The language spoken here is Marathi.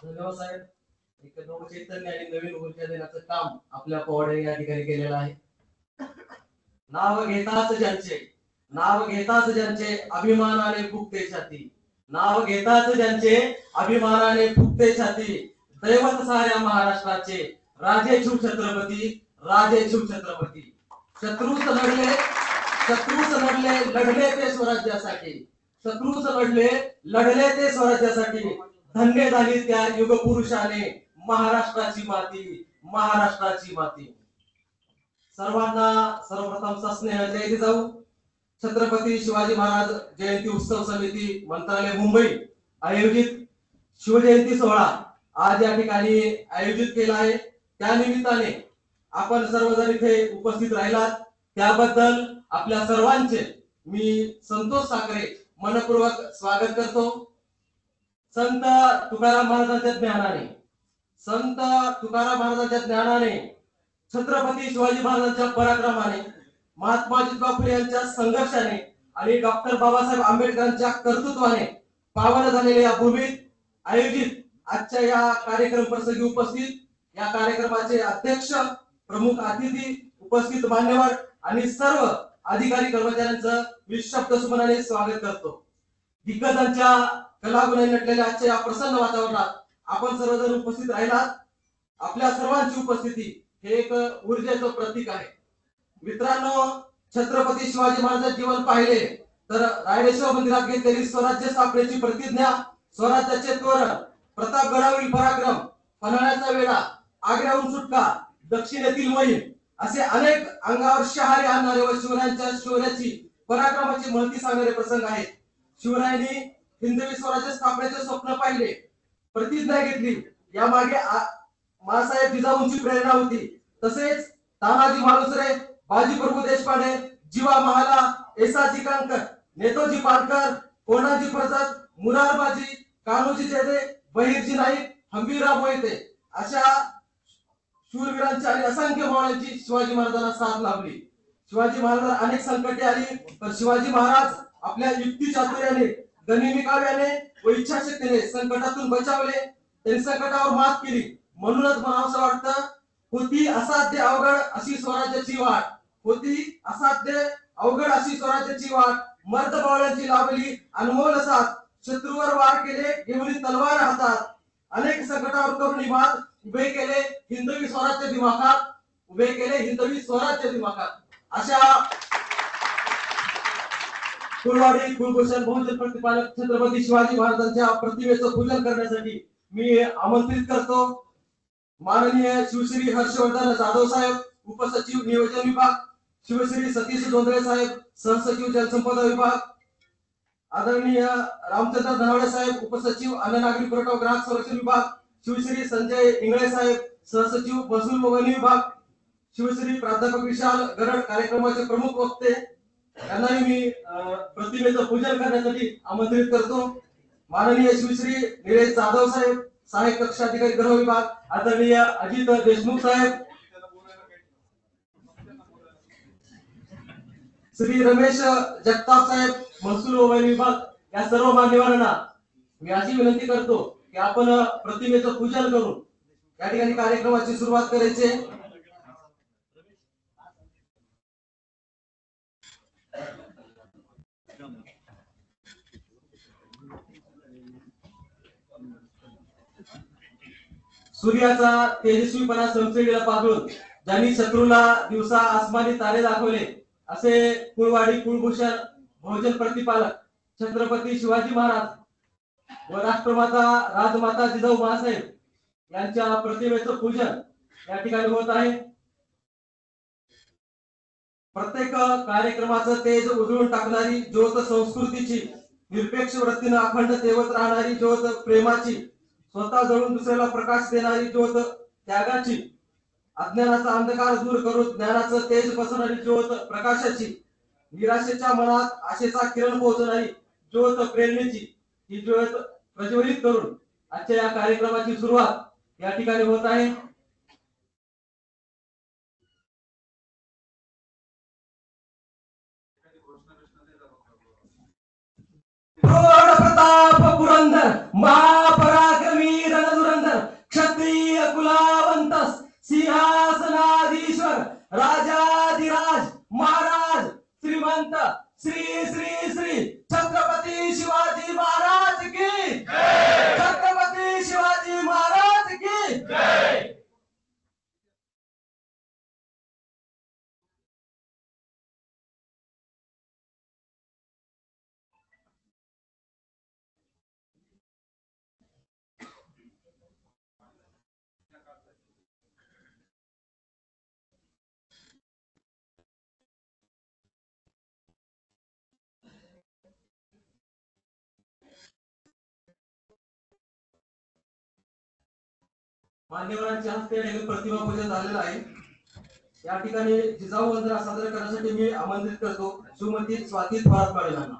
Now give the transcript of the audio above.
धन्यवाद साहेब. एक नवचैतन्य आणि नवीन ऊर्जा देण्याचं काम आपल्या पोवाडे या ठिकाणी केलेलं आहे. नाव घेताच ज्यांचे अभिमानाने फुगते छाती, नाव घेताच ज्यांचे अभिमानाने फुगते छाती, दैवत साऱ्या महाराष्ट्राचे राजे शिव छत्रपती. शत्रूच लढले ते स्वराज्यासाठी, लढले ते स्वराज्यासाठी. धन्य झाली त्या युग पुरुषाने महाराष्ट्राची माती. सर्वांना सर्वप्रथम सस्नेह जय जिजाऊ. छत्रपती शिवाजी महाराज जयंती उत्सव समिती मंत्रालय मुंबई आयोजित शिवजयंती सोहळा आज या ठिकाणी आयोजित केला आहे. त्या निमित्ताने आपण सर्वजण इथे उपस्थित राहिलात त्याबद्दल आपल्या सर्वांचे मी संतोष साखरे मनपूर्वक स्वागत करतो. संत तुकाराम महाराजांच्या ज्ञानाने, छत्रपती शिवाजी महाराजांच्या पराक्रमाने, महात्मा ज्योतिबा फुले यांच्या संघर्षाने आणि डॉक्टर बाबासाहेब आंबेडकरांच्या कर्तृत्वाने पावन झालेल्या या भूमीत आयोजित आजच्या या कार्यक्रम प्रसंगी उपस्थित या कार्यक्रमाचे अध्यक्ष, प्रमुख अतिथी, उपस्थित मान्यवर आणि सर्व अधिकारी कर्मचाऱ्यांचं मी शब्दसुमनाने स्वागत करतो. दिग्गजांच्या कलागुणांनी नटलेल्या आजच्या या प्रसन्न वातावरणात आपण सर्वजण उपस्थित राहिलात. आपल्या सर्वांची उपस्थिती हे एक ऊर्जेचं प्रतीक आहे. मित्रांनो, छत्रपती शिवाजी महाराजांचे जीवन पाहिले तर रायरेश्वर मंदिरात घेतलेली स्वराज्य स्थापनेची प्रतिज्ञा, स्वराज्याचे तोरण, प्रतापगडावरील पराक्रम, पन्हाळ्याचा वेढा, आग्र्याहून सुटका, दक्षिणेतील मोहीम असे अनेक अंगावर शहारे आणणारे व शिवरायांच्या शौर्याची, पराक्रमाची महती सांगणारे प्रसंग आहेत. शिवरायांनी हिंदवी स्वराज्य स्थापनेचे स्वप्न पाहिले, प्रतिज्ञा घेतली. यामागे मासाहेब जिजाऊंची प्रेरणा होती. तसेच तानाजी मालुसरे, बाजी प्रभू देशपांडे, जीवा महाला, येसाजी कांकर, नेतोजी पाटकर, कोणाजी प्रसाद, मुरारबाजी, कान्होजी जेधे, बहिर्जी नाईक, हंबीरराव मोहिते अशा शूरवीरांची आणि असंख्य मावळ्यांची शिवाजी महाराजांना साथ लाभली. शिवाजी महाराजांना अनेक संकटे आली, पण शिवाजी महाराज आपल्या युक्ती चातुर्याने, गनिमी काव्याने व इच्छाशक्तीने संकटातून बचावले. त्यांनी संकटावर मात केली. म्हणूनच मला असं वाटतं, होती असाध्य अवघड अशी स्वराज्याची वाट, मर्द बावळ्यांची लाभली अनमोल साथ, शत्रूवर वार केले घेऊन तलवार हातात, अनेक संकटावर करून मात उभे केले हिंदवी स्वराज्य दिमाखात. अशा कुलवाडी कुलभूषण बहुजन प्रतिपालक छत्रपती शिवाजी महाराजांच्या प्रतिमेचं पूजन करण्यासाठी मी आमंत्रित करतो माननीय शिवश्री हर्षवर्धन जाधव साहेब, उपसचिव नियोजन विभाग, शिवश्री सतीश जोंधळे साहेब, सहसचिव जलसंपदा विभाग, आदरणीय रामचंद्र धनावडे साहेब, उपसचिव अन्न नागरी पुरवठा ग्राहक संरक्षण विभाग, शिवश्री संजय इंगळे साहेब, सहसचिव महसूल व वन विभाग, शिवश्री प्राध्यापक विशाल गरड कार्यक्रमाचे प्रमुख वक्ते यांना मी प्रतिमेचं पूजन करण्यासाठी आमंत्रित करतो. माननीय शिवश्री निलेश जाधव साहेब, सहाय्यक कक्ष अधिकारी गृह विभाग, आदरणीय अजित देशमुख साहेब, श्री रमेश जगताप साहेब, महसूल व वन विभाग या सर्व मान्यवरांना मी अशी विनंती करतो की आपण प्रतिमेचं पूजन करून या ठिकाणी कार्यक्रमाची सुरुवात करायची. सूर्याचा तेजस्वीपणा संसदेला पाहून ज्यांनी शत्रूला दिवसा आसमानी तारे दाखवले असे कुळवाडी कुलभूषण बहुजन प्रतिपालक छत्रपती शिवाजी महाराज व राष्ट्रमाता राजमाता जिजाऊ मासाहेब यांच्या प्रतिमेचं पूजन या ठिकाणी होत आहे. प्रत्येक कार्यक्रमाचं तेज उजळून टाकणारी ज्योत, संस्कृतीची निरपेक्ष वृत्तीने अखंड तेवत राहणारी ज्योत, प्रेमाची, स्वतः जळून दुसऱ्याला प्रकाश देणारी ज्योत, त्यागाची, अज्ञानाचा अंधकार दूर करून ज्ञानाचं तेज पसरणारी ज्योत, प्रकाशाची, निराशेच्या मनात आशेचा किरण पोहोचणारी ज्योत, प्रेरणेची, ही ज्योत प्रज्वलित करून आजच्या या कार्यक्रमाची सुरुवात या ठिकाणी होत आहे. प्रताप पुरंदर महापराक्रमी रणधुरंधर श्री श्री श्री छत्रपती शिवाजी महाराज की छत्रपती शिवाजी महाराज की मान्यवरांच्या हस्ते प्रतिमा पूजन झालेलं आहे। या ठिकाणी जिजाऊ वंदना सादर करण्यासाठी मी आमंत्रित करतो श्रीमती स्वाती थोरात मॅडम यांना।